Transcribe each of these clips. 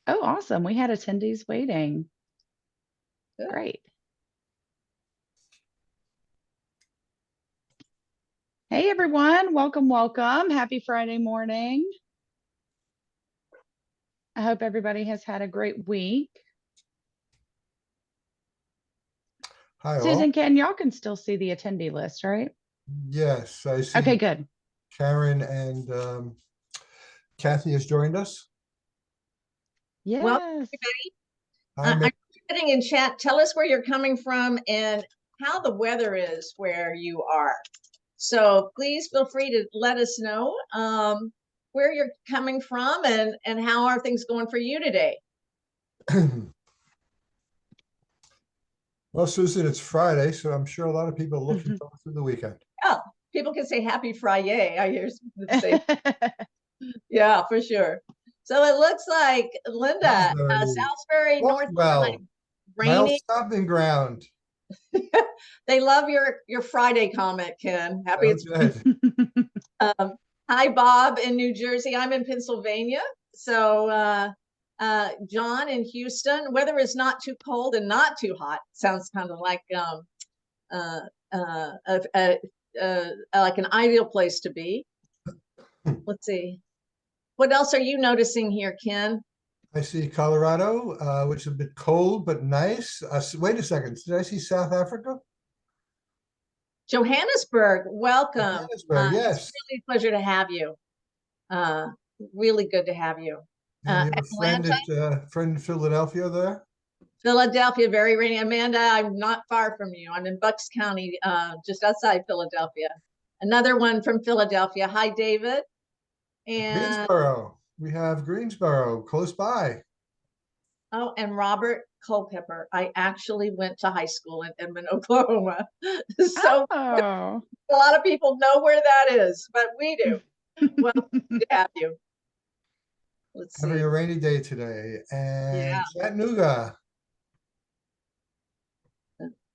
Oh, awesome. We had attendees waiting. Good. Great. Hey, everyone. Welcome, welcome. Happy Friday morning. I hope everybody has had a great week. Hi, Susan, all. y'all can still see the attendee list, right? Yes, I see. Okay, good. Karen and Kathy has joined us. Yes. Well, everybody. Hi, I'm sitting in chat. Tell us where you're coming from and how the weather is where you are. So please feel free to let us know where you're coming from and how are things going for you today. Well, Susan, it's Friday, so I'm sure a lot of people are looking forward to the weekend. Yeah, people can say happy Friday. I hear them say, yeah, for sure. So it looks like Linda, Salisbury, North Carolina, my old rainy. stomping ground. They love your Friday comment, Ken. Happy it's good. Hi, Bob in New Jersey. I'm in Pennsylvania. So John in Houston. Weather is not too cold and not too hot. Sounds kind of like like an ideal place to be. Let's see. What else are you noticing here, Ken? I see Colorado, which is a bit cold but nice. Wait a second. Did I see South Africa? Johannesburg, welcome. Johannesburg, yes. It's really a pleasure to have you. Really good to have you. Yeah, you have a friend in Philadelphia there? Philadelphia, very rainy. Amanda, I'm not far from you. I'm in Bucks County, just outside Philadelphia. Another one from Philadelphia. Hi, David. And Greensboro. We have Greensboro close by. Oh, and Robert Culpepper. I actually went to high school in Edmond, Oklahoma. So a lot of people know where that is, but we do. Well, good to have you. Let's see. Having a rainy day today. And Chattanooga.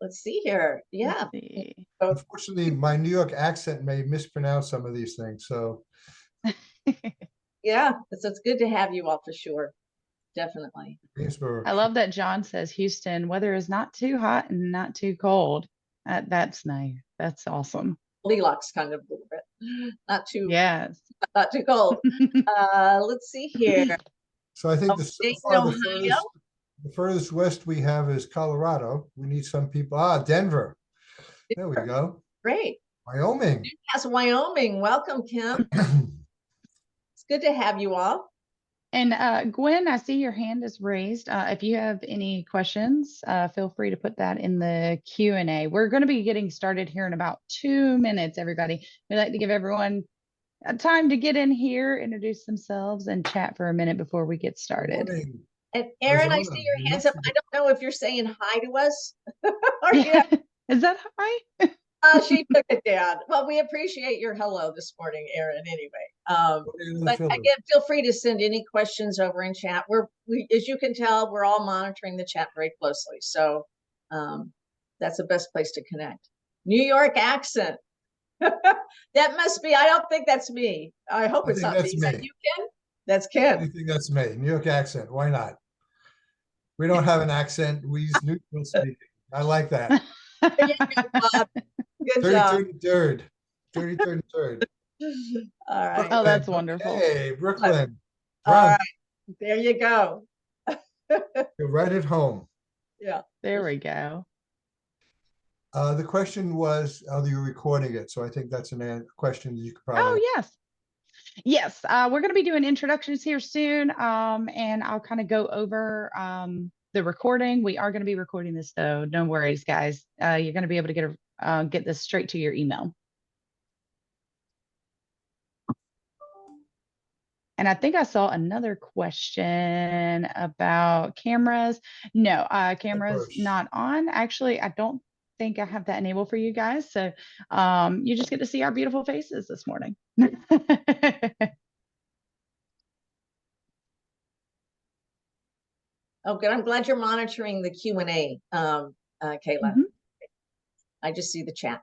Let's see here. Yeah. Unfortunately, my New York accent may mispronounce some of these things. So yeah, so it's good to have you all for sure. Definitely. I love that John says Houston weather is not too hot and not too cold. That's nice. That's awesome. Goldilocks kind of a little bit. Not too not too cold. Let's see here. So I think the furthest west we have is Colorado. We need some people. Denver. There we go. Great. Wyoming. Yes, Wyoming. Welcome, Kim. It's good to have you all. And Gwen, I see your hand is raised. If you have any questions, feel free to put that in the Q&A. We're going to be getting started here in about 2 minutes, everybody. We'd like to give everyone time to get in here, introduce themselves, and chat for a minute before we get started. And Aaron, I see your hands up. I don't know if you're saying hi to us. Is that hi? She took it down. Well, we appreciate your hello this morning, Aaron, anyway. But again, feel free to send any questions over in chat. As you can tell, we're all monitoring the chat very closely. So that's the best place to connect. New York accent. That must be, I don't think that's me. I hope it's not me. Is that you, Ken? That's Ken. I think that's me. New York accent. Why not? We don't have an accent. We use neutral speaking. I like that. Good job. 33rd. 33rd. All right. Oh, that's wonderful. Hey, Brooklyn. All right. There you go. You're right at home. Yeah. There we go. The question was, are you recording it? So I think that's a question that you could probably. Oh, yes. Yes. We're going to be doing introductions here soon. And I'll kind of go over the recording. We are going to be recording this, though. No worries, guys. You're going to be able to get this straight to your email. And I think I saw another question about cameras. No, cameras not on. Actually, I don't think I have that enabled for you guys. So you just get to see our beautiful faces this morning. Oh, good. I'm glad you're monitoring the Q&A, Kayla. Mm-hmm. I just see the chat.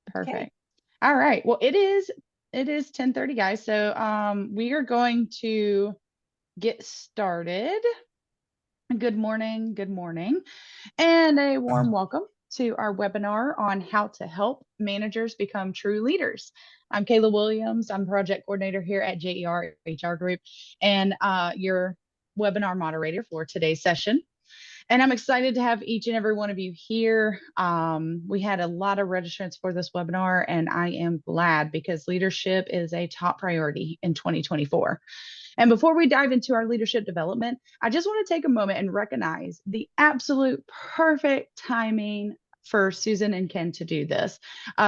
Perfect. Okay. All right. Well, it is it is 10:30, guys. So we are going to get started. Good morning, and a warm welcome to our webinar on how to help managers become true leaders. I'm Kayla Williams. I'm project coordinator here at JER HR Group, and your webinar moderator for today's session. And I'm excited to have each and every one of you here. We had a lot of registrants for this webinar, and I am glad because leadership is a top priority in 2024. And before we dive into our leadership development, I just want to take a moment and recognize the absolute perfect timing for Susan and Ken to do this.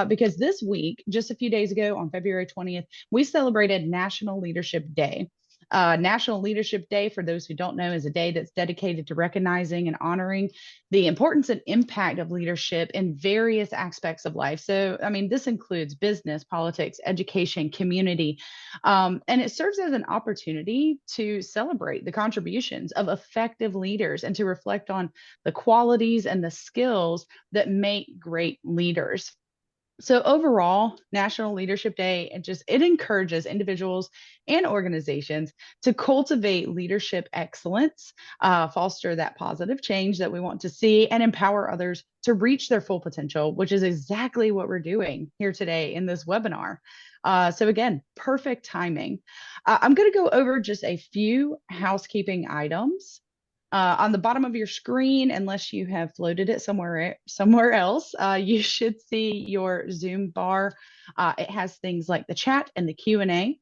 Because this week, just a few days ago on February 20th, we celebrated National Leadership Day. National Leadership Day, for those who don't know, is a day that's dedicated to recognizing and honoring the importance and impact of leadership in various aspects of life. So, I mean, this includes business, politics, education, community, and it serves as an opportunity to celebrate the contributions of effective leaders and to reflect on the qualities and the skills that make great leaders. So overall, National Leadership Day, it encourages individuals and organizations to cultivate leadership excellence, foster that positive change that we want to see, and empower others to reach their full potential, which is exactly what we're doing here today in this webinar. So again, perfect timing. I'm going to go over just a few housekeeping items. On the bottom of your screen, unless you have floated it somewhere else, you should see your Zoom bar. It has things like the chat and the Q&A.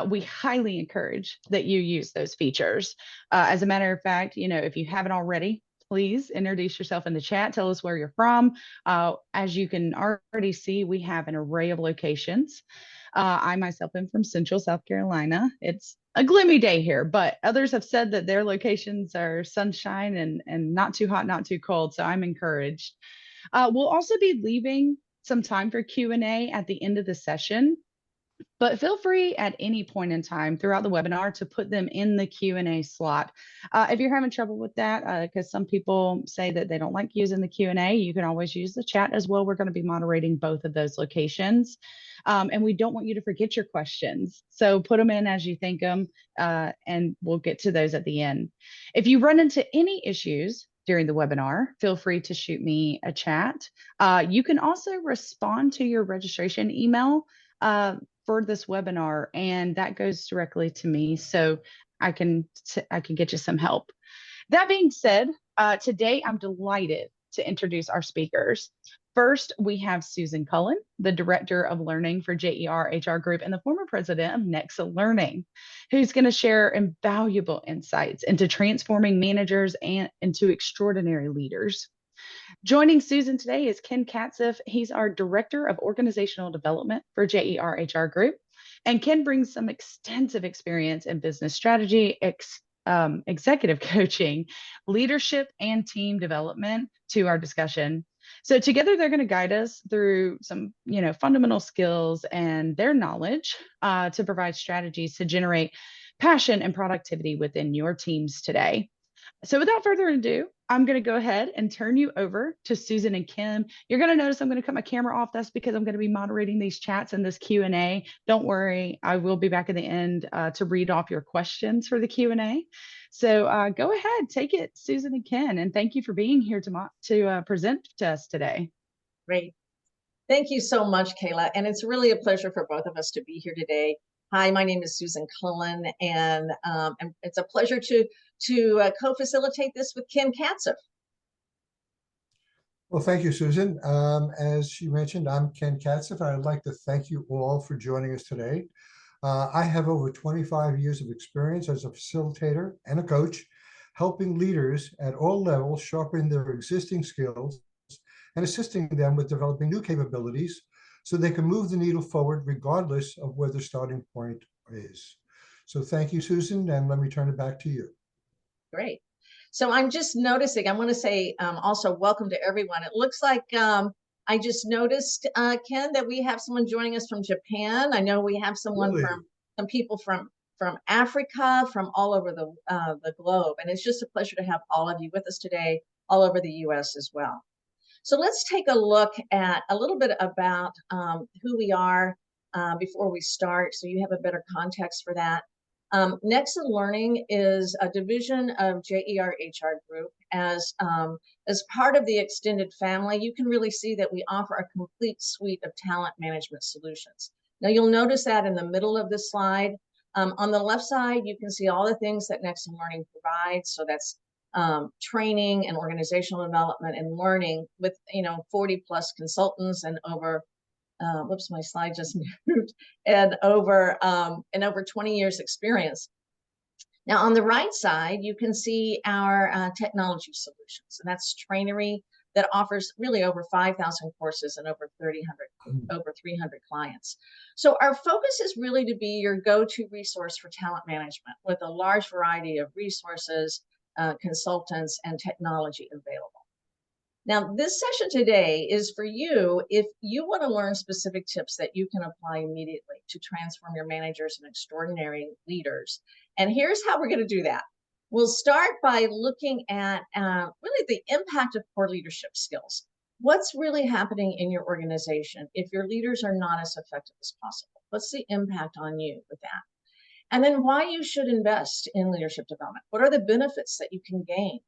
We highly encourage that you use those features. As a matter of fact, if you haven't already, please introduce yourself in the chat. Tell us where you're from. As you can already see, we have an array of locations. I myself am from Central South Carolina. It's a gloomy day here, but others have said that their locations are sunshine and not too hot, not too cold. So I'm encouraged. We'll also be leaving some time for Q&A at the end of the session. But feel free at any point in time throughout the webinar to put them in the Q&A slot. If you're having trouble with that, because some people say that they don't like using the Q&A, you can always use the chat as well. We're going to be moderating both of those locations. And we don't want you to forget your questions. So put them in as you think them, and we'll get to those at the end. If you run into any issues during the webinar, feel free to shoot me a chat. You can also respond to your registration email for this webinar, and that goes directly to me, so I can get you some help. That being said, today I'm delighted to introduce our speakers. First, we have Susan Cullen, the Director of Learning for JER HR Group and the former president of NexaLearning, who's going to share invaluable insights into transforming managers and into extraordinary leaders. Joining Susan today is Ken Katzeff. He's our Director of Organizational Development for JER HR Group. And Ken brings some extensive experience in business strategy, executive coaching, leadership, and team development to our discussion. So together, they're going to guide us through some, fundamental skills and their knowledge to provide strategies to generate passion and productivity within your teams today. So without further ado, I'm going to go ahead and turn you over to Susan and Kim. You're going to notice I'm going to cut my camera off. That's because I'm going to be moderating these chats and this Q&A. Don't worry, I will be back at the end to read off your questions for the Q&A. So go ahead, take it, Susan and Ken, and thank you for being here to present to us today. Great. Thank you so much, Kayla. And it's really a pleasure for both of us to be here today. Hi, my name is Susan Cullen, and it's a pleasure to co-facilitate this with Ken Katzeff. Well, thank you, Susan. As she mentioned, I'm Ken Katzeff, and I'd like to thank you all for joining us today. I have over 25 years of experience as a facilitator and a coach, helping leaders at all levels sharpen their existing skills and assisting them with developing new capabilities so they can move the needle forward regardless of where the starting point is. So thank you, Susan, and let me turn it back to you. Great. So I'm just noticing, I want to say also welcome to everyone. It looks like I just noticed, Ken, that we have someone joining us from Japan. I know we have someone from some people from Africa, from all over the globe. And it's just a pleasure to have all of you with us today, all over the US as well. So let's take a look at a little bit about who we are. before we start, so you have a better context for that. NexaLearning is a division of JER HR Group. As part of the extended family, you can really see that we offer a complete suite of talent management solutions. Now, you'll notice that in the middle of the slide. On the left side, you can see all the things that NexaLearning provides. So that's training and organizational development and learning with 40 plus consultants and over whoops, my slide just moved, and over 20 years experience. Now on the right side, you can see our technology solutions, and that's Trainery that offers really over 5,000 courses and over 300 clients. So our focus is really to be your go-to resource for talent management with a large variety of resources, consultants, and technology available. Now, this session today is for you if you want to learn specific tips that you can apply immediately to transform your managers into extraordinary leaders. And here's how we're going to do that. We'll start by looking at really the impact of core leadership skills. What's really happening in your organization if your leaders are not as effective as possible? What's the impact on you with that? And then why you should invest in leadership development. What are the benefits that you can gain?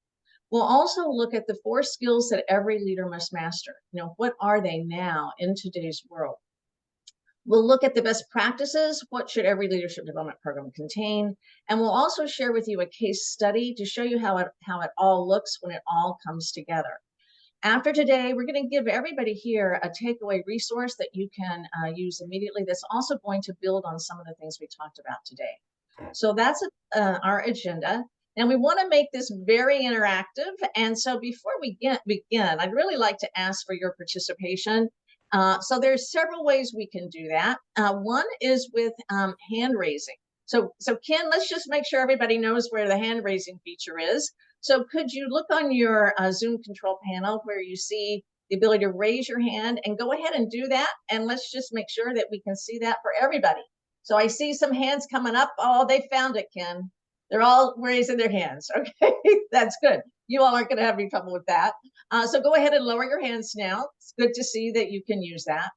We'll also look at the 4 skills that every leader must master. What are they now in today's world? We'll look at the best practices. What should every leadership development program contain? And we'll also share with you a case study to show you how it all looks when it all comes together. After today, we're going to give everybody here a takeaway resource that you can use immediately that's also going to build on some of the things we talked about today. So that's our agenda. And we want to make this very interactive. And so before we begin, I'd really like to ask for your participation. So there's several ways we can do that. One is with hand raising. So Ken, let's just make sure everybody knows where the hand raising feature is. So could you look on your Zoom control panel where you see the ability to raise your hand and go ahead and do that. And let's just make sure that we can see that for everybody. So I see some hands coming up. Oh, they found it, Ken. They're all raising their hands. Okay, that's good. You all aren't going to have any trouble with that. So go ahead and lower your hands now. It's good to see that you can use that.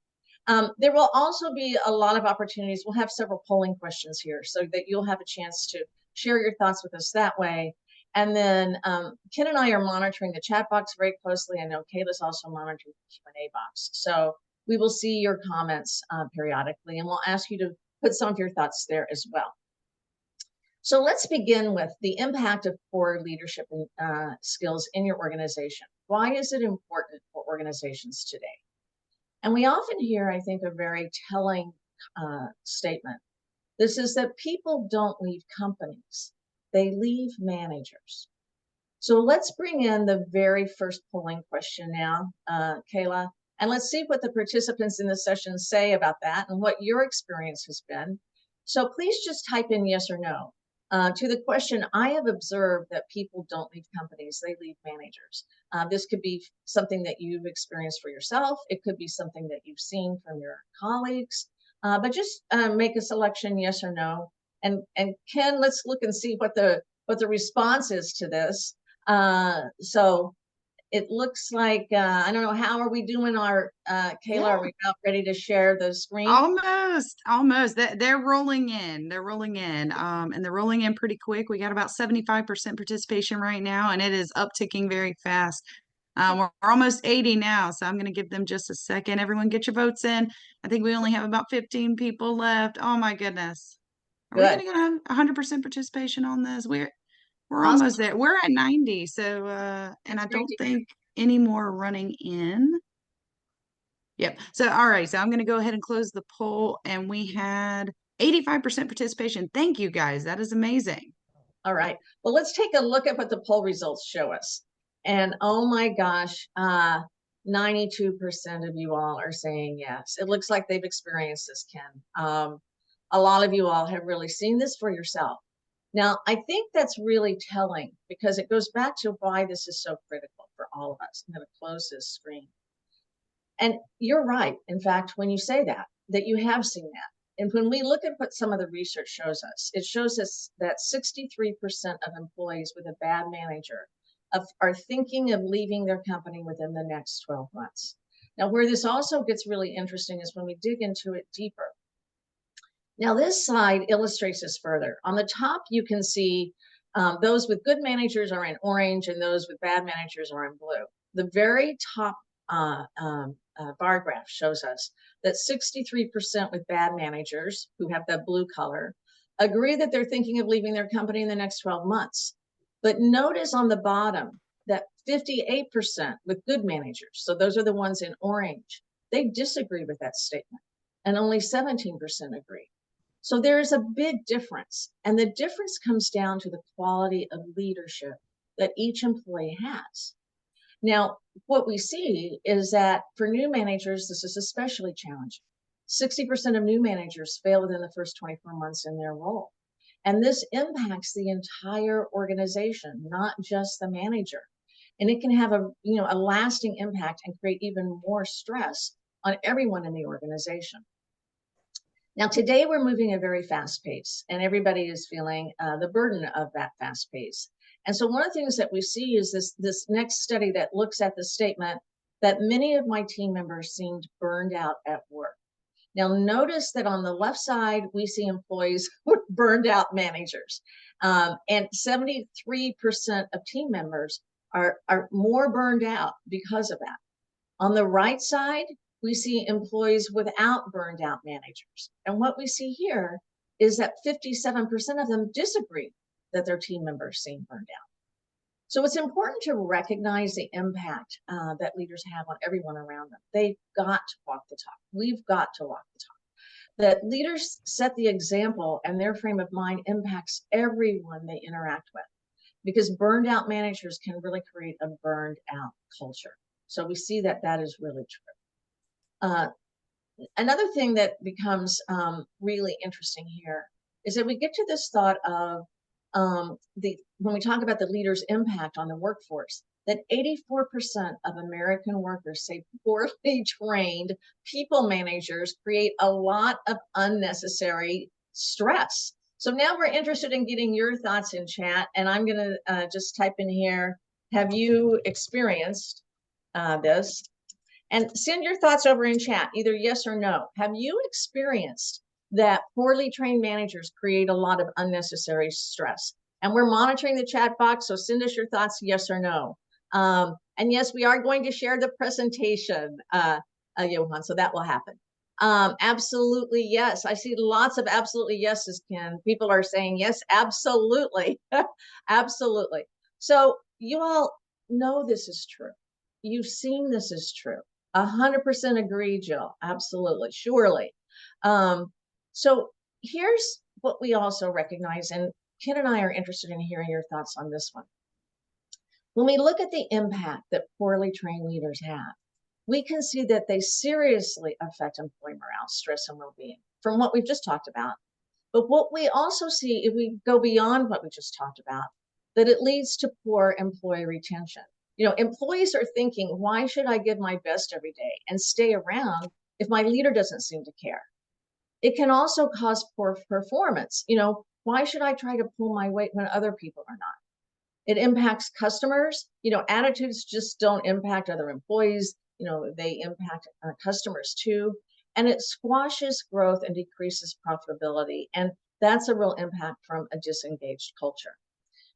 There will also be a lot of opportunities. We'll have several polling questions here so that you'll have a chance to share your thoughts with us that way. And then Ken and I are monitoring the chat box very closely. I know Kayla's also monitoring the Q&A box. So we will see your comments periodically, and we'll ask you to put some of your thoughts there as well. So let's begin with the impact of core leadership skills in your organization. Why is it important for organizations today? And we often hear, I think, a very telling statement. This is that people don't leave companies, they leave managers. So let's bring in the very first polling question now, Kayla, and let's see what the participants in the session say about that and what your experience has been. So please just type in yes or no. To the question, I have observed that people don't leave companies, they leave managers. This could be something that you've experienced for yourself. It could be something that you've seen from your colleagues, but just make a selection, yes or no. And Ken, let's look and see what the response is to this. So it looks like, I don't know, how are we doing our, Kayla, yeah. Are we about ready to share the screen? Almost. They're rolling in. They're rolling in. And they're rolling in pretty quick. We got about 75% participation right now, and it is upticking very fast. We're almost 80 now, so I'm going to give them just a second. Everyone get your votes in. I think we only have about 15 people left. Oh my goodness. Are we going to get 100% participation on this? We're awesome. Almost there. We're at 90. So, and I don't think any more running in. Yep. So, all right. So I'm going to go ahead and close the poll, and we had 85% participation. Thank you guys. That is amazing. All right. Well, let's take a look at what the poll results show us. And oh my gosh, 92% of you all are saying yes. It looks like they've experienced this, Ken. A lot of you all have really seen this for yourself. Now, I think that's really telling because it goes back to why this is so critical for all of us. I'm going to close this screen. And you're right, in fact, when you say that you have seen that. And when we look at what some of the research shows us, it shows us that 63% of employees with a bad manager are thinking of leaving their company within the next 12 months. Now, where this also gets really interesting is when we dig into it deeper. Now this slide illustrates this further. On the top, you can see those with good managers are in orange and those with bad managers are in blue. The very top bar graph shows us that 63% with bad managers who have that blue color agree that they're thinking of leaving their company in the next 12 months. But notice on the bottom that 58% with good managers, so those are the ones in orange, they disagree with that statement, and only 17% agree. So there's a big difference, and the difference comes down to the quality of leadership that each employee has. Now, what we see is that for new managers, this is especially challenging. 60% of new managers fail within the first 24 months in their role. And this impacts the entire organization, not just the manager. And it can have a lasting impact and create even more stress on everyone in the organization. Now, today we're moving at a very fast pace, and everybody is feeling the burden of that fast pace. And so one of the things that we see is this next study that looks at the statement that many of my team members seemed burned out at work. Now, notice that on the left side, we see employees with burned out managers, and 73% of team members are more burned out because of that. On the right side, we see employees without burned out managers. And what we see here is that 57% of them disagree that their team members seem burned out. So it's important to recognize the impact that leaders have on everyone around them. They've got to walk the talk. We've got to walk the talk. That leaders set the example, and their frame of mind impacts everyone they interact with, because burned out managers can really create a burned out culture. So we see that that is really true. Another thing that becomes really interesting here is that we get to this thought of when we talk about the leader's impact on the workforce, that 84% of American workers say poorly trained people managers create a lot of unnecessary stress. So now we're interested in getting your thoughts in chat, and I'm going to just type in here, have you experienced this? And send your thoughts over in chat, either yes or no. Have you experienced that poorly trained managers create a lot of unnecessary stress? And we're monitoring the chat box, so send us your thoughts, yes or no. And yes, we are going to share the presentation, Johan, so that will happen. Absolutely yes. I see lots of absolutely yeses, Ken. People are saying yes, absolutely. Absolutely. So you all know this is true. You've seen this is true. 100% agree, Jill. Absolutely, surely. So here's what we also recognize, and Ken and I are interested in hearing your thoughts on this one. When we look at the impact that poorly trained leaders have, we can see that they seriously affect employee morale, stress, and well-being from what we've just talked about. But what we also see, if we go beyond what we just talked about, that it leads to poor employee retention. You know, employees are thinking, why should I give my best every day and stay around if my leader doesn't seem to care? It can also cause poor performance. You know, why should I try to pull my weight when other people are not? It impacts customers. You know, attitudes just don't impact other employees. You know, they impact customers too. And it squashes growth and decreases profitability. And that's a real impact from a disengaged culture.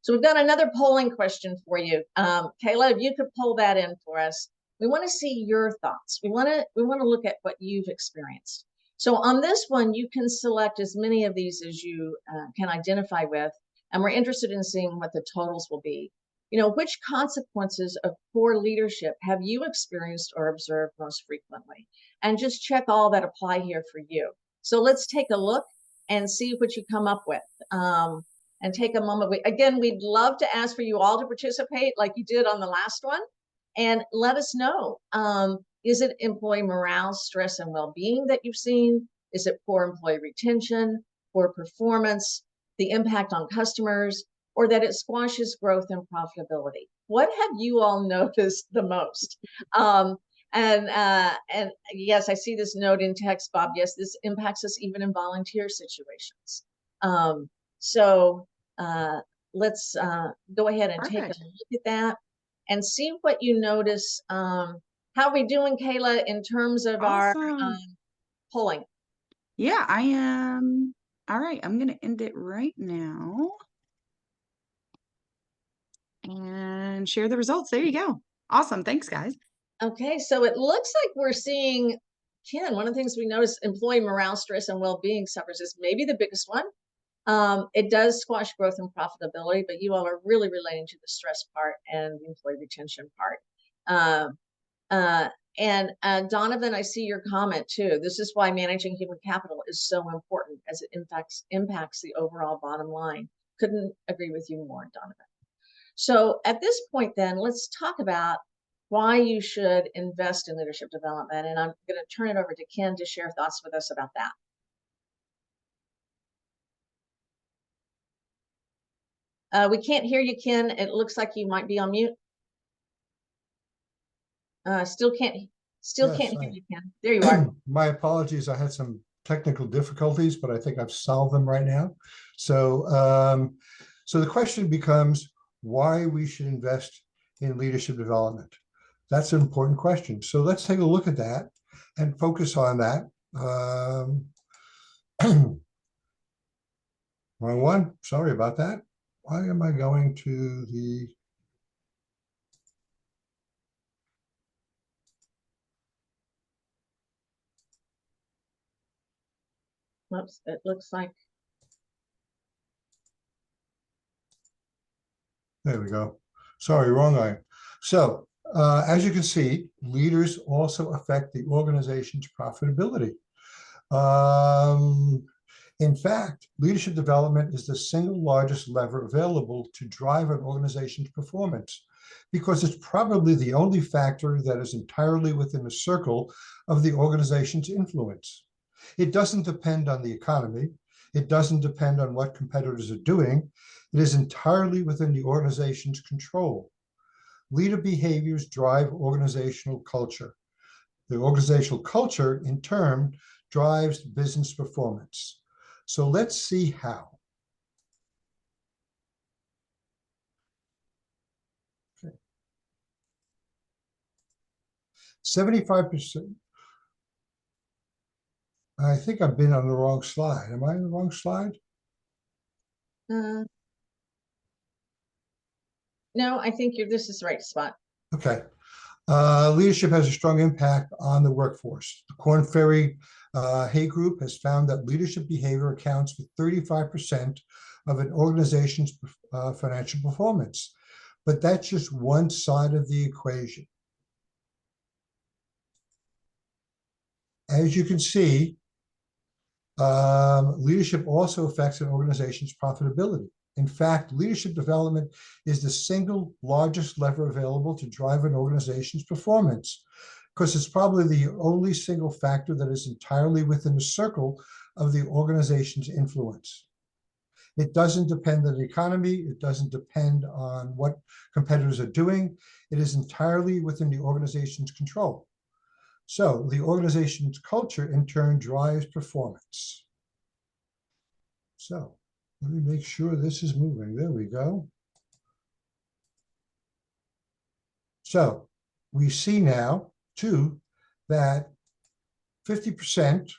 So we've got another polling question for you. Kayla, if you could pull that in for us. We want to see your thoughts. We want to look at what you've experienced. So on this one, you can select as many of these as you can identify with, and we're interested in seeing what the totals will be. You know, which consequences of poor leadership have you experienced or observed most frequently? And just check all that apply here for you. So let's take a look and see what you come up with. And take a moment. Again, we'd love to ask for you all to participate like you did on the last one, and let us know. Is it employee morale, stress, and well-being that you've seen? Is it poor employee retention, poor performance, the impact on customers, or that it squashes growth and profitability? What have you all noticed the most? And yes, I see this note in text, Bob. Yes, this impacts us even in volunteer situations. So let's go ahead and take a look at that and see what you notice. How are we doing, Kayla, in terms of our polling? Yeah, I am All right, I'm going to end it right now and share the results. There you go. Awesome. Thanks, guys. Okay, so it looks like we're seeing, Ken, one of the things we notice, employee morale, stress, and well-being suffers is maybe the biggest one. It does squash growth and profitability, but you all are really relating to the stress part and the employee retention part. Donovan, I see your comment too. This is why managing human capital is so important, as it impacts the overall bottom line. Couldn't agree with you more, Donovan. So at this point, then, let's talk about why you should invest in leadership development. And I'm going to turn it over to Ken to share thoughts with us about that. We can't hear you, Ken. It looks like you might be on mute. Still can't hear you, Ken. There you are. My apologies. I had some technical difficulties, but I think I've solved them right now. So, so the question becomes why we should invest in leadership development. That's an important question. So let's take a look at that and focus on that. Wrong one. Sorry about that. Why am I going to the... Oops, it looks like... There we go. Sorry, wrong eye. So as you can see, leaders also affect the organization's profitability. In fact, leadership development is the single largest lever available to drive an organization's performance, because it's probably the only factor that is entirely within the circle of the organization's influence. It doesn't depend on the economy. It doesn't depend on what competitors are doing. It is entirely within the organization's control. Leader behaviors drive organizational culture. The organizational culture, in turn, drives business performance. So let's see how. Okay. 75%. I think I've been on the wrong slide. Am I on the wrong slide? No, I think this is the right spot. Okay. Leadership has a strong impact on the workforce. The Korn Ferry Hay Group has found that leadership behavior accounts for 35% of an organization's financial performance. But that's just one side of the equation. As you can see, leadership also affects an organization's profitability. In fact, leadership development is the single largest lever available to drive an organization's performance, because it's probably the only single factor that is entirely within the circle of the organization's influence. It doesn't depend on the economy. It doesn't depend on what competitors are doing. It is entirely within the organization's control. So the organization's culture, in turn, drives performance. So let me make sure this is moving. There we go. So we see now, too, that 50%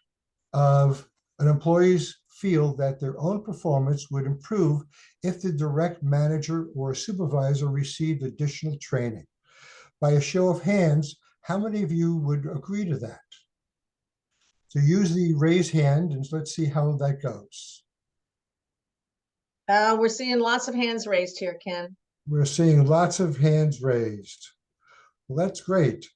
of an employees feel that their own performance would improve if the direct manager or supervisor received additional training. By a show of hands, how many of you would agree to that? So use the raise hand and let's see how that goes. We're seeing lots of hands raised here, Ken. We're seeing lots of hands raised. Well, that's great.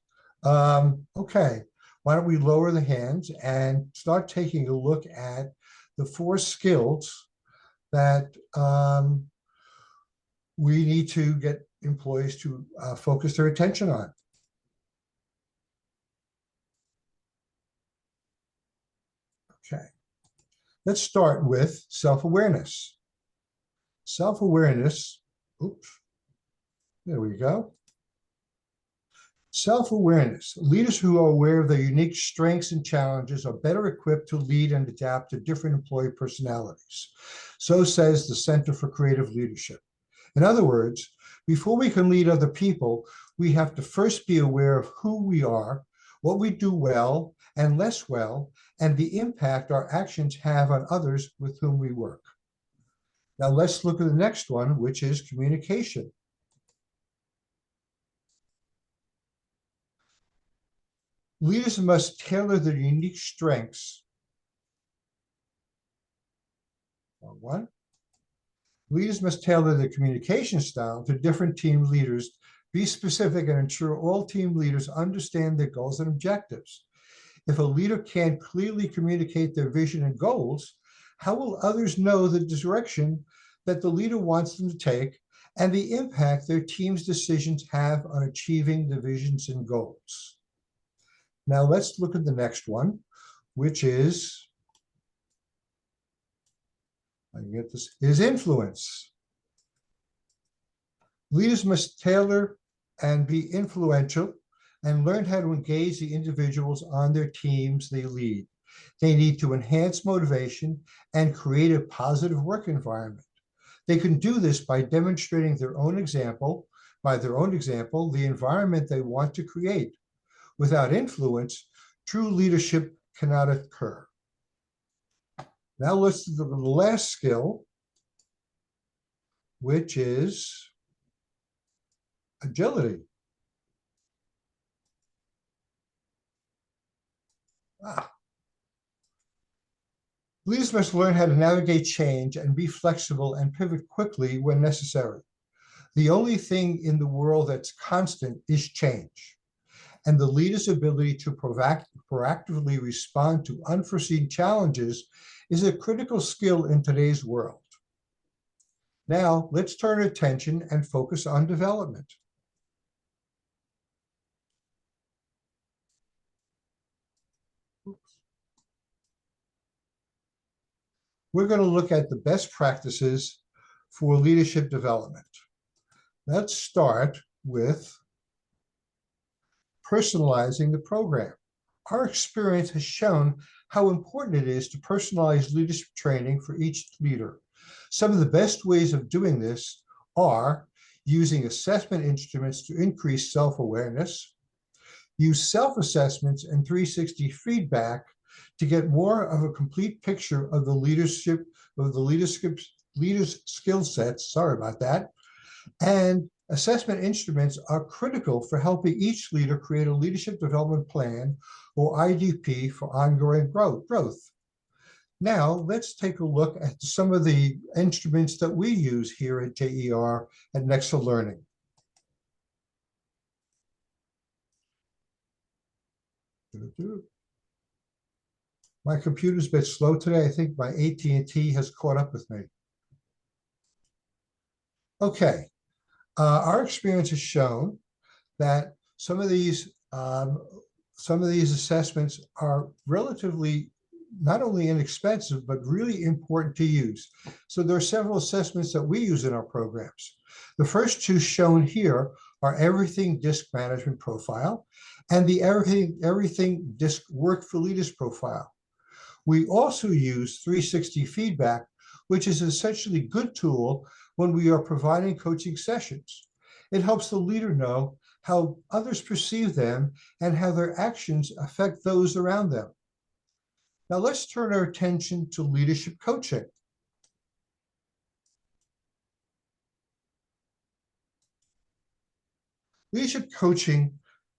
Okay, why don't we lower the hands and start taking a look at the 4 skills that we need to get employees to focus their attention on. Okay, let's start with self-awareness. Self-awareness, oops, there we go. Self-awareness. Leaders who are aware of their unique strengths and challenges are better equipped to lead and adapt to different employee personalities. So says the Center for Creative Leadership. In other words, before we can lead other people, we have to first be aware of who we are, what we do well, and less well, and the impact our actions have on others with whom we work. Now let's look at the next one, which is communication. Leaders must tailor their unique strengths. Leaders must tailor their communication style to different team leaders, be specific, and ensure all team leaders understand their goals and objectives. If a leader can't clearly communicate their vision and goals, how will others know the direction that the leader wants them to take and the impact their team's decisions have on achieving the visions and goals? Now let's look at the next one, which is, I can get this, is influence. Leaders must tailor and be influential and learn how to engage the individuals on their teams they lead. They need to enhance motivation and create a positive work environment. They can do this by demonstrating their own example, the environment they want to create. Without influence, true leadership cannot occur. Now let's do the last skill, which is agility. Leaders must learn how to navigate change and be flexible and pivot quickly when necessary. The only thing in the world that's constant is change. And the leader's ability to proactively respond to unforeseen challenges is a critical skill in today's world. Now, let's turn our attention and focus on development. We're going to look at the best practices for leadership development. Let's start with personalizing the program. Our experience has shown how important it is to personalize leadership training for each leader. Some of the best ways of doing this are using assessment instruments to increase self-awareness, use self-assessments and 360 feedback to get more of a complete picture of the leader's skill sets, and assessment instruments are critical for helping each leader create a leadership development plan or IDP for ongoing growth. Now, let's take a look at some of the instruments that we use here at JER at NexaLearning. My computer's a bit slow today. I think my AT&T has caught up with me. Okay. Our experience has shown that some of these assessments are relatively not only inexpensive, but really important to use. So there are several assessments that we use in our programs. The first two shown here are Everything Disc Management Profile and the Everything Disc Work for Leaders Profile. We also use 360 feedback, which is essentially a good tool when we are providing coaching sessions. It helps the leader know how others perceive them and how their actions affect those around them. Now let's turn our attention to leadership coaching. Leadership coaching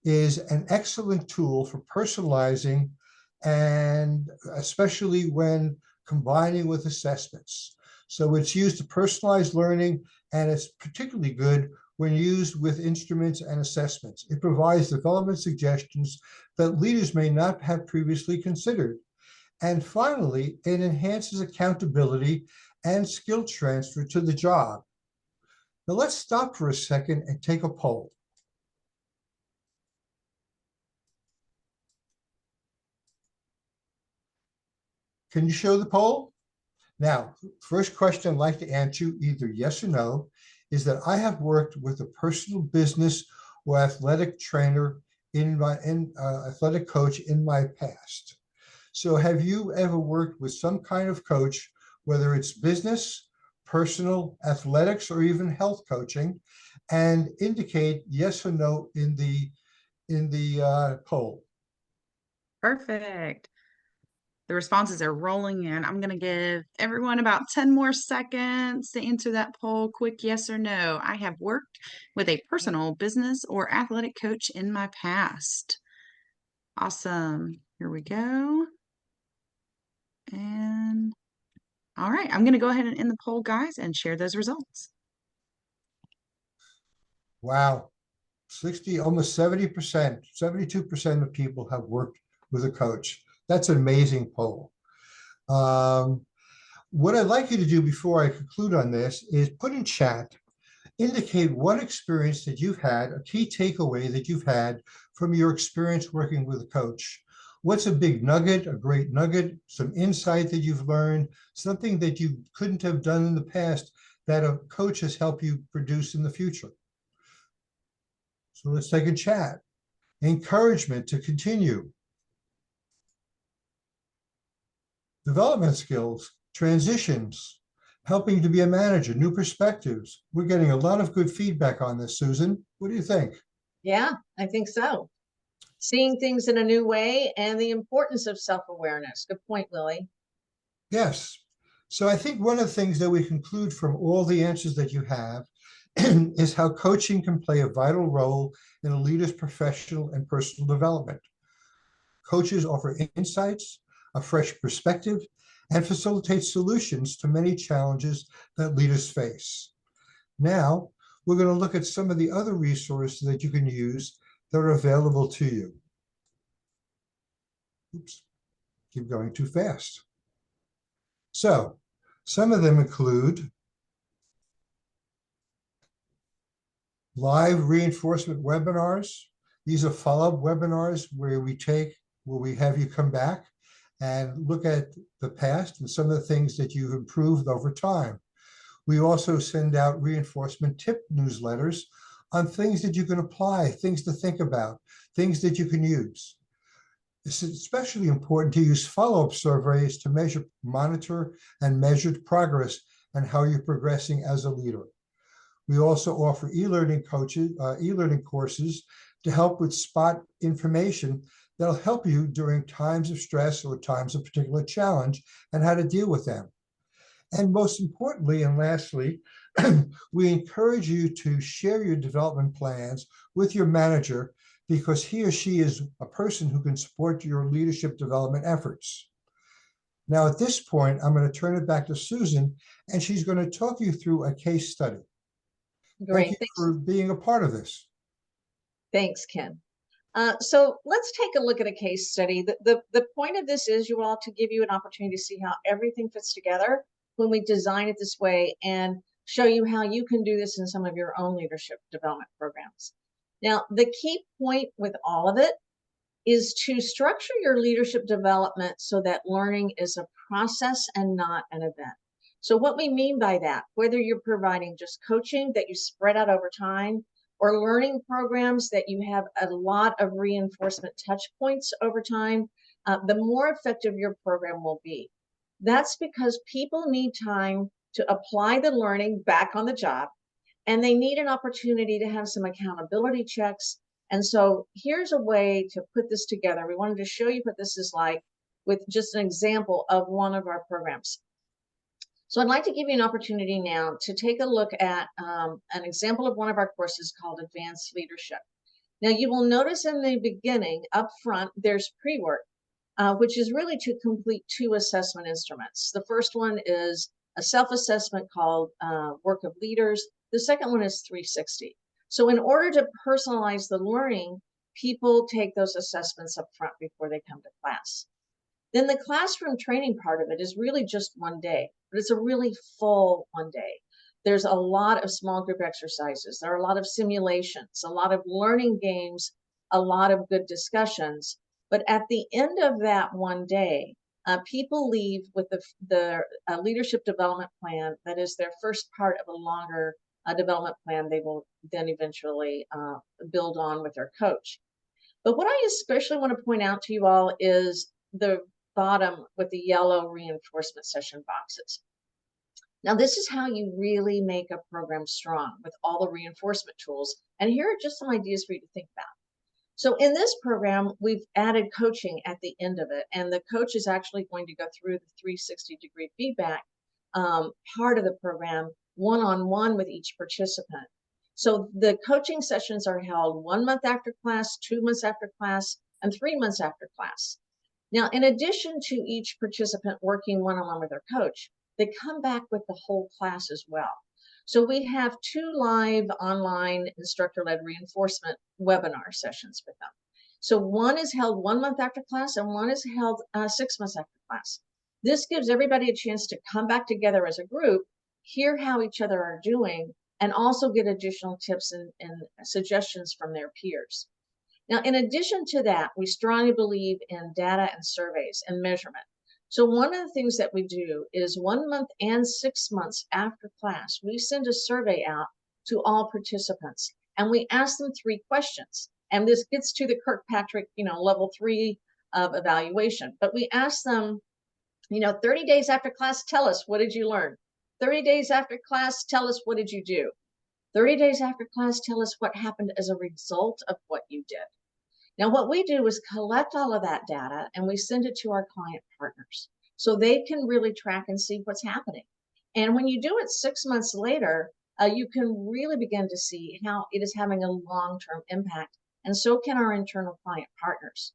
is an excellent tool for personalizing, and especially when combining with assessments. So it's used to personalize learning, and it's particularly good when used with instruments and assessments. It provides development suggestions that leaders may not have previously considered. And finally, it enhances accountability and skill transfer to the job. Now let's stop for a second and take a poll. Can you show the poll? Now, first question I'd like to answer, either yes or no, is that I have worked with a personal business or athletic trainer athletic coach in my past. So have you ever worked with some kind of coach, whether it's business, personal, athletics, or even health coaching, and indicate yes or no in the poll. Perfect. The responses are rolling in. I'm going to give everyone about 10 more seconds to answer that poll. Quick yes or no. I have worked with a personal, business, or athletic coach in my past. Awesome. Here we go. And all right, I'm going to go ahead and end the poll, guys, and share those results. Wow. 60, almost 70%, 72% of people have worked with a coach. That's an amazing poll. What I'd like you to do before I conclude on this is put in chat, indicate what experience that you've had, a key takeaway that you've had from your experience working with a coach. What's a big nugget, a great nugget, some insight that you've learned, something that you couldn't have done in the past that a coach has helped you produce in the future? So let's take a chat. Encouragement to continue. Development skills, transitions, helping to be a manager, new perspectives. We're getting a lot of good feedback on this, Susan. What do you think? Yeah, I think so. Seeing things in a new way and the importance of self-awareness. Good point, Willie. Yes. So I think one of the things that we conclude from all the answers that you have is how coaching can play a vital role in a leader's professional and personal development. Coaches offer insights, a fresh perspective, and facilitate solutions to many challenges that leaders face. Now, we're going to look at some of the other resources that you can use that are available to you. Oops, keep going too fast. So, some of them include live reinforcement webinars. These are follow-up webinars where we have you come back and look at the past and some of the things that you've improved over time. We also send out reinforcement tip newsletters on things that you can apply, things to think about, things that you can use. It's especially important to use follow-up surveys to monitor and measure progress and how you're progressing as a leader. We also offer e-learning courses to help with spot information that'll help you during times of stress or times of particular challenge and how to deal with them. And most importantly, and lastly, we encourage you to share your development plans with your manager because he or she is a person who can support your leadership development efforts. Now, at this point, I'm going to turn it back to Susan, and she's going to talk you through a case study. Great. Thank you for being a part of this. Thanks, Ken. So let's take a look at a case study. The point of this is you all to give you an opportunity to see how everything fits together when we design it this way and show you how you can do this in some of your own leadership development programs. Now, the key point with all of it is to structure your leadership development so that learning is a process and not an event. So what we mean by that, whether you're providing just coaching that you spread out over time or learning programs that you have a lot of reinforcement touch points over time, the more effective your program will be. That's because people need time to apply the learning back on the job, and they need an opportunity to have some accountability checks. And so here's a way to put this together. We wanted to show you what this is like with just an example of one of our programs. So I'd like to give you an opportunity now to take a look at an example of one of our courses called Advanced Leadership. Now you will notice in the beginning up front, there's pre-work, which is really to complete 2 assessment instruments. The first one is a self-assessment called Work of Leaders. The second one is 360. So in order to personalize the learning, people take those assessments up front before they come to class. Then the classroom training part of it is really just one day, but it's a really full one day. There's a lot of small group exercises. There are a lot of simulations, a lot of learning games, a lot of good discussions. But at the end of that one day, people leave with the leadership development plan that is their first part of a longer development plan they will then eventually build on with their coach. But what I especially want to point out to you all is the bottom with the yellow reinforcement session boxes. Now, this is how you really make a program strong with all the reinforcement tools. And here are just some ideas for you to think about. So in this program, we've added coaching at the end of it, and the coach is actually going to go through the 360-degree feedback part of the program one-on-one with each participant. So the coaching sessions are held 1 month after class, 2 months after class, and 3 months after class. Now, in addition to each participant working one-on-one with their coach, they come back with the whole class as well. So we have 2 live online instructor-led reinforcement webinar sessions with them. So one is held 1 month after class and one is held 6 months after class. This gives everybody a chance to come back together as a group, hear how each other are doing, and also get additional tips and suggestions from their peers. Now, in addition to that, we strongly believe in data and surveys and measurement. So one of the things that we do is 1 month and 6 months after class, we send a survey out to all participants and we ask them 3 questions. And this gets to the Kirkpatrick, level 3 of evaluation. But we ask them, 30 days after class, tell us, what did you learn? 30 days after class, tell us, what did you do? 30 days after class, tell us what happened as a result of what you did. Now, what we do is collect all of that data and we send it to our client partners so they can really track and see what's happening. And when you do it 6 months later, you can really begin to see how it is having a long-term impact, and so can our internal client partners.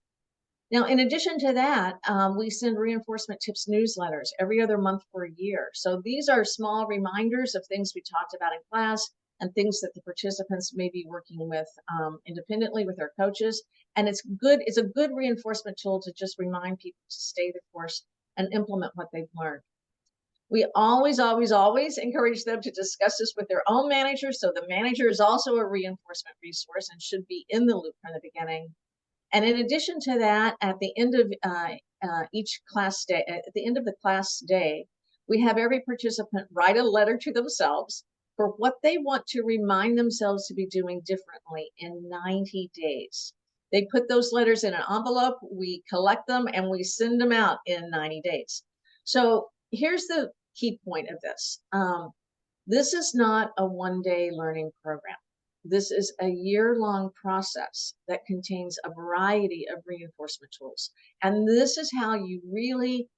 Now, in addition to that, we send reinforcement tips newsletters every other month for a year. So these are small reminders of things we talked about in class and things that the participants may be working with independently with their coaches. And it's a good reinforcement tool to just remind people to stay the course and implement what they've learned. We always, always, always encourage them to discuss this with their own manager. So the manager is also a reinforcement resource and should be in the loop from the beginning. And in addition to that, at the end of each class day, at the end of the class day, we have every participant write a letter to themselves for what they want to remind themselves to be doing differently in 90 days. They put those letters in an envelope, we collect them, and we send them out in 90 days. So here's the key point of this. This is not a one-day learning program. This is a year-long process that contains a variety of reinforcement tools. And this is how you really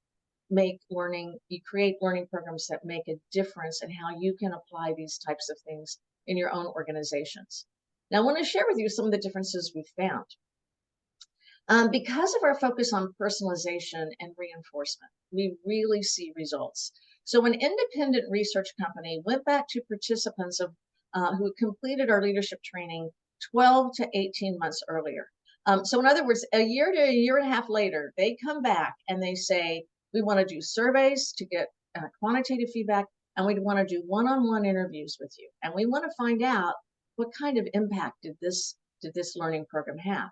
create learning programs that make a difference in how you can apply these types of things in your own organizations. Now, I want to share with you some of the differences we've found. Because of our focus on personalization and reinforcement, we really see results. So an independent research company went back to participants who completed our leadership training 12 to 18 months earlier. So in other words, a year to a year and a half later, they come back and they say, we want to do surveys to get quantitative feedback, and we want to do one-on-one interviews with you. And we want to find out what kind of impact did this learning program have.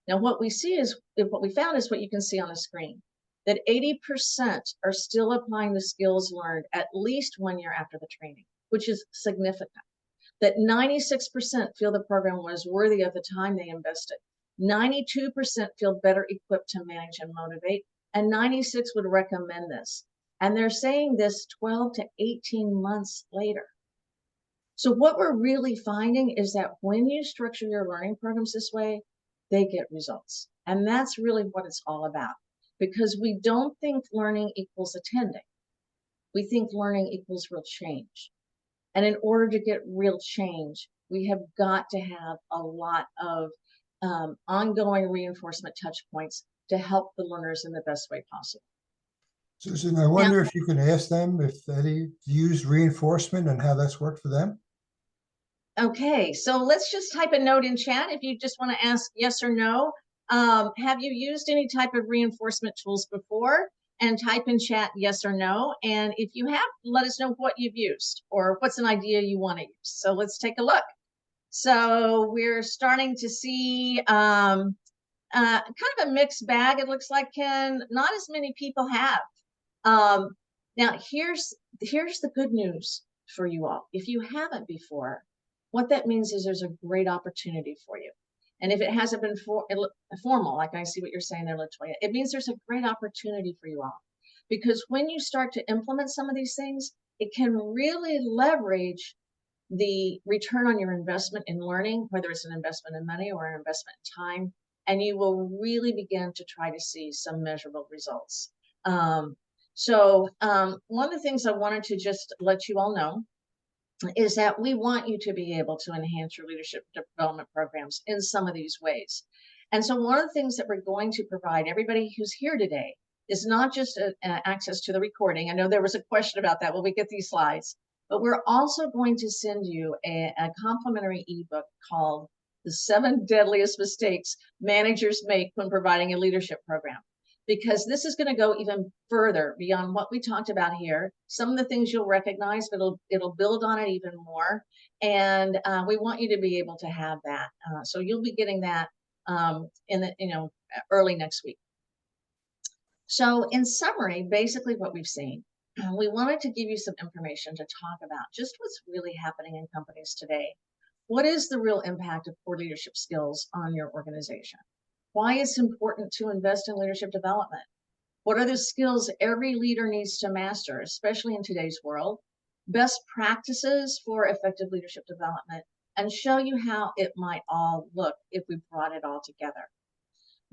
Now, what we found is what you can see on the screen, that 80% are still applying the skills learned at least 1 year after the training, which is significant. That 96% feel the program was worthy of the time they invested. 92% feel better equipped to manage and motivate, and 96 would recommend this. And they're saying this 12 to 18 months later. So what we're really finding is that when you structure your learning programs this way, they get results. And that's really what it's all about, because we don't think learning equals attending. We think learning equals real change. And in order to get real change, we have got to have a lot of ongoing reinforcement touch points to help the learners in the best way possible. Susan, I wonder if you can ask them if they use reinforcement and how that's worked for them. Okay, so let's just type a note in chat if you just want to ask yes or no. Have you used any type of reinforcement tools before? And type in chat yes or no. And if you have, let us know what you've used or what's an idea you want to use. So let's take a look. So we're starting to see kind of a mixed bag. It looks like, Ken, not as many people have. Now here's the good news for you all. If you haven't before, what that means is there's a great opportunity for you. And if it hasn't been formal, like I see what you're saying there, Latoya, it means there's a great opportunity for you all. Because when you start to implement some of these things, it can really leverage the return on your investment in learning, whether it's an investment in money or an investment in time, and you will really begin to try to see some measurable results. One of the things I wanted to just let you all know is that we want you to be able to enhance your leadership development programs in some of these ways. And so one of the things that we're going to provide everybody who's here today is not just access to the recording. I know there was a question about that when we get these slides, but we're also going to send you a complimentary ebook called The 7 Deadliest Mistakes Managers Make When Providing a Leadership Program, because this is going to go even further beyond what we talked about here. Some of the things you'll recognize, but it'll build on it even more. And we want you to be able to have that. So you'll be getting that in the early next week. So in summary, basically what we've seen, we wanted to give you some information to talk about just what's really happening in companies today. What is the real impact of poor leadership skills on your organization? Why it's important to invest in leadership development? What are the skills every leader needs to master, especially in today's world? Best practices for effective leadership development, and show you how it might all look if we brought it all together.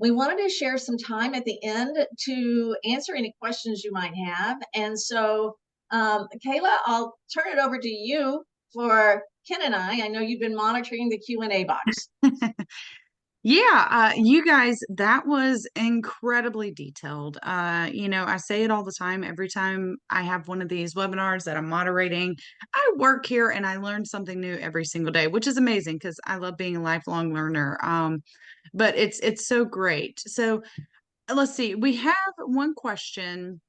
We wanted to share some time at the end to answer any questions you might have. And so, Kayla, I'll turn it over to you for Ken and I. I know you've been monitoring the Q&A box. Yeah, you guys, that was incredibly detailed. I say it all the time. Every time I have one of these webinars that I'm moderating, I work here and I learn something new every single day, which is amazing because I love being a lifelong learner. But it's so great. So let's see. We have one question.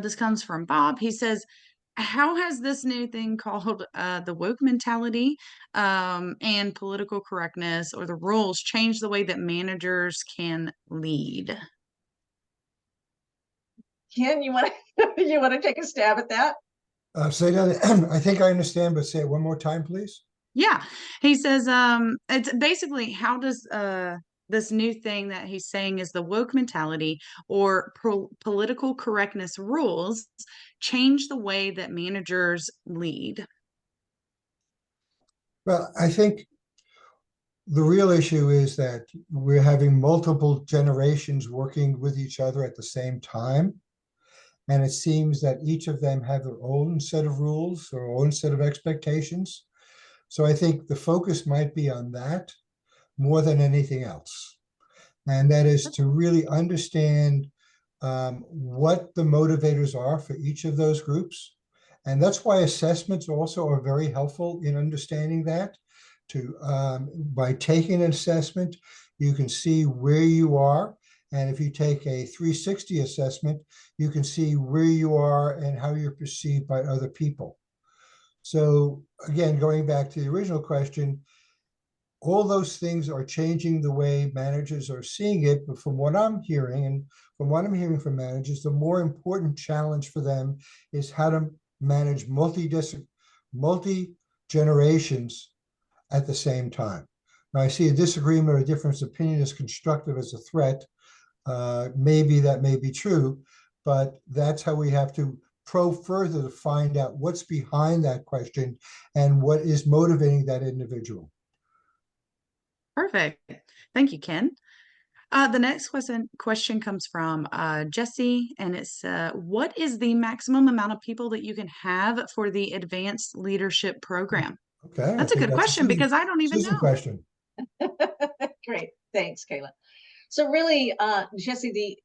This comes from Bob. He says, how has this new thing called the woke mentality and political correctness or the rules changed the way that managers can lead? Ken, you want to take a stab at that? Say that. I think I understand, but say it one more time, please. Yeah, he says it's basically how does this new thing that he's saying is the woke mentality or political correctness rules change the way that managers lead? Well, I think the real issue is that we're having multiple generations working with each other at the same time. And it seems that each of them have their own set of rules or own set of expectations. So I think the focus might be on that more than anything else. And that is to really understand what the motivators are for each of those groups. And that's why assessments also are very helpful in understanding that. By taking an assessment, you can see where you are. And if you take a 360 assessment, you can see where you are and how you're perceived by other people. So again, going back to the original question, all those things are changing the way managers are seeing it. But from what I'm hearing, and from what I'm hearing from managers, the more important challenge for them is how to manage multi-generations at the same time. Now, I see a disagreement or a difference of opinion as constructive as a threat. Maybe that may be true, but that's how we have to probe further to find out what's behind that question and what is motivating that individual. Perfect. Thank you, Ken. The next question comes from Jesse, and it's what is the maximum amount of people that you can have for the advanced leadership program? Okay, that's a good question because I don't even know. Question. Great, thanks, Kayla. So really, Jesse,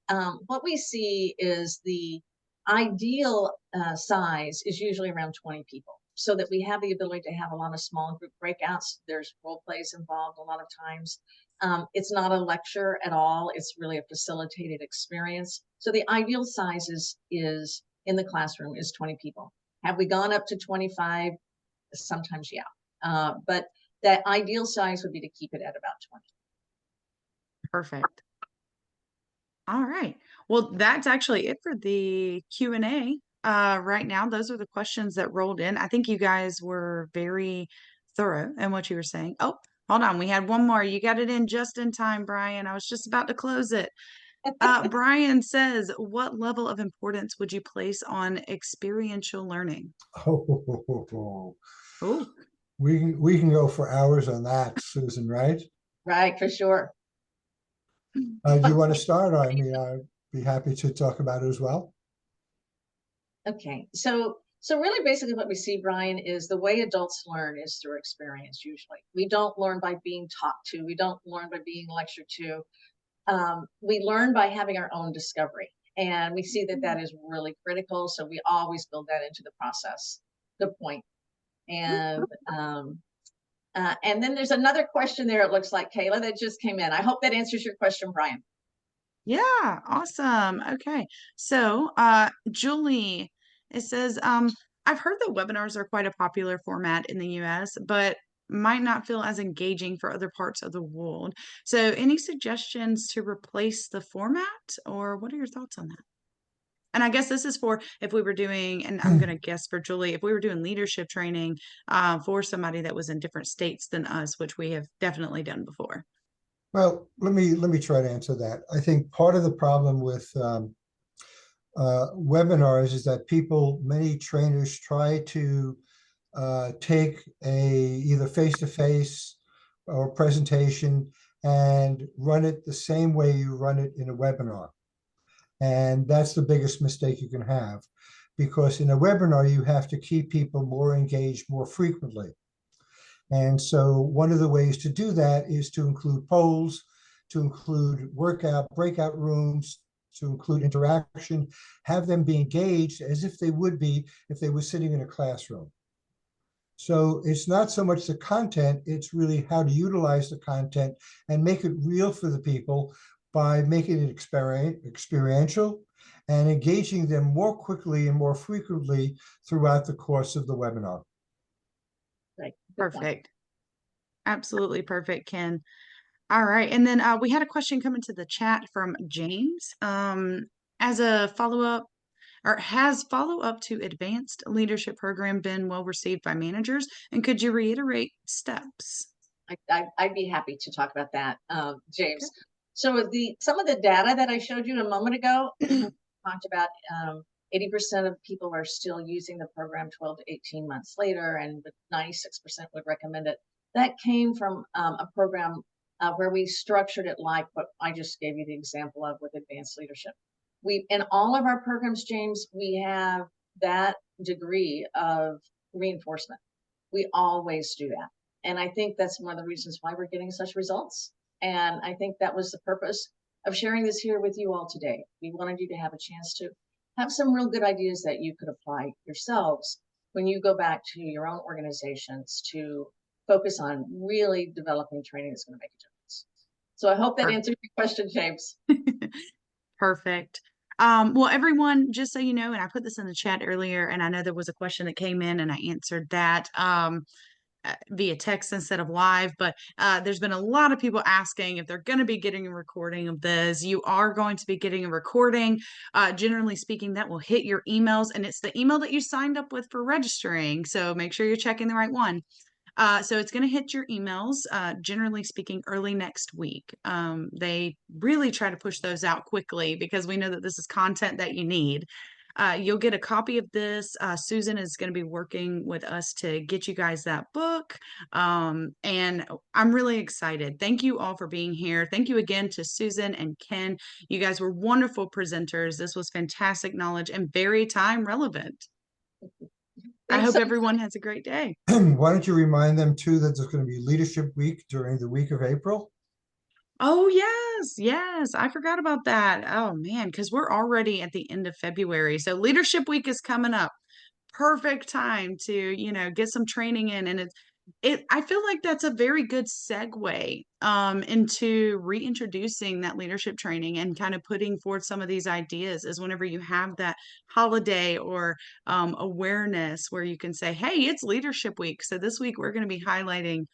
what we see is the ideal size is usually around 20 people, so that we have the ability to have a lot of small group breakouts. There's role plays involved a lot of times. It's not a lecture at all. It's really a facilitated experience. So the ideal size is in the classroom is 20 people. Have we gone up to 25? Sometimes, yeah. But that ideal size would be to keep it at about 20. Perfect. All right. Well, that's actually it for the Q&A. Right now, those are the questions that rolled in. I think you guys were very thorough in what you were saying. Oh, hold on. We had one more. You got it in just in time, Brian. I was just about to close it. Brian says, what level of importance would you place on experiential learning? Oh. We can go for hours on that, Susan, right? Right, for sure. Do you want to start? I mean, I'd be happy to talk about it as well. Okay, so really basically what we see, Brian, is the way adults learn is through experience usually. We don't learn by being taught to, we don't learn by being lectured to. We learn by having our own discovery. And we see that that is really critical. So we always build that into the process. Good point. And then there's another question there, it looks like, Kayla, that just came in. I hope that answers your question, Brian. Yeah, awesome. Okay. So, Julie, it says, I've heard that webinars are quite a popular format in the US, but might not feel as engaging for other parts of the world. So, any suggestions to replace the format, or what are your thoughts on that? And I guess this is for if we were doing, and I'm going to guess for Julie, if we were doing leadership training for somebody that was in different states than us, which we have definitely done before. Well, let me try to answer that. I think part of the problem with webinars is that many trainers try to take either face-to-face or presentation and run it the same way you run it in a webinar. And that's the biggest mistake you can have, because in a webinar, you have to keep people more engaged more frequently. And so one of the ways to do that is to include polls, to include breakout rooms, to include interaction, have them be engaged as if they would be if they were sitting in a classroom. So it's not so much the content, it's really how to utilize the content and make it real for the people by making it experiential and engaging them more quickly and more frequently throughout the course of the webinar. Right. Perfect. Absolutely perfect, Ken. All right. And then we had a question come into the chat from James. As a follow-up, or has follow-up to advanced leadership program been well received by managers? And could you reiterate steps? I'd be happy to talk about that, James. Okay. So some of the data that I showed you a moment ago talked about 80% of people are still using the program 12 to 18 months later, and 96% would recommend it. That came from a program where we structured it like what I just gave you the example of with advanced leadership. In all of our programs, James, we have that degree of reinforcement. We always do that. And I think that's one of the reasons why we're getting such results. And I think that was the purpose of sharing this here with you all today. We wanted you to have a chance to have some real good ideas that you could apply yourselves when you go back to your own organizations to focus on really developing training that's going to make a difference. So I hope that answers your question, James. Perfect. Well, everyone, just so you know, and I put this in the chat earlier, and I know there was a question that came in and I answered that via text instead of live, but there's been a lot of people asking if they're going to be getting a recording of this. You are going to be getting a recording. Generally speaking, that will hit your emails, and it's the email that you signed up with for registering. So make sure you're checking the right one. So it's going to hit your emails, generally speaking, early next week. They really try to push those out quickly because we know that this is content that you need. You'll get a copy of this. Susan is going to be working with us to get you guys that book. And I'm really excited. Thank you all for being here. Thank you again to Susan and Ken. You guys were wonderful presenters. This was fantastic knowledge and very time relevant. I hope everyone has a great day. Why don't you remind them too that there's going to be Leadership Week during the week of April? Oh, yes. I forgot about that. Oh, man, because we're already at the end of February. So Leadership Week is coming up. Perfect time to, get some training in. And I feel like that's a very good segue into reintroducing that leadership training and kind of putting forth some of these ideas is whenever you have that holiday or awareness where you can say, hey, it's Leadership Week. So this week we're going to be highlighting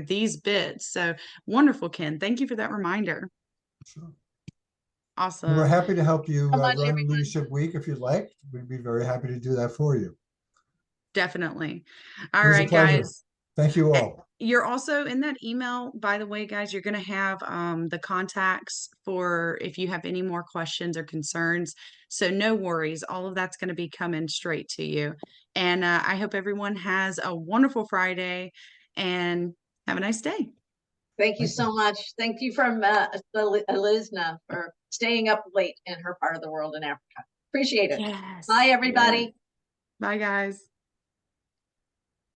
these bits. So wonderful, Ken. Thank you for that reminder. Sure. Awesome. We're happy to help you run Leadership Week if you'd like. We'd be very happy to do that for you. Definitely. All right, guys. Thank you all. you're also in that email, by the way, guys, you're going to have the contacts for if you have any more questions or concerns. So no worries. All of that's going to be coming straight to you. And I hope everyone has a wonderful Friday and have a nice day. Thank you so much. Thank you from Elizna for staying up late in her part of the world in Africa. Appreciate it. Yes. Bye, everybody. Yes. Bye, guys.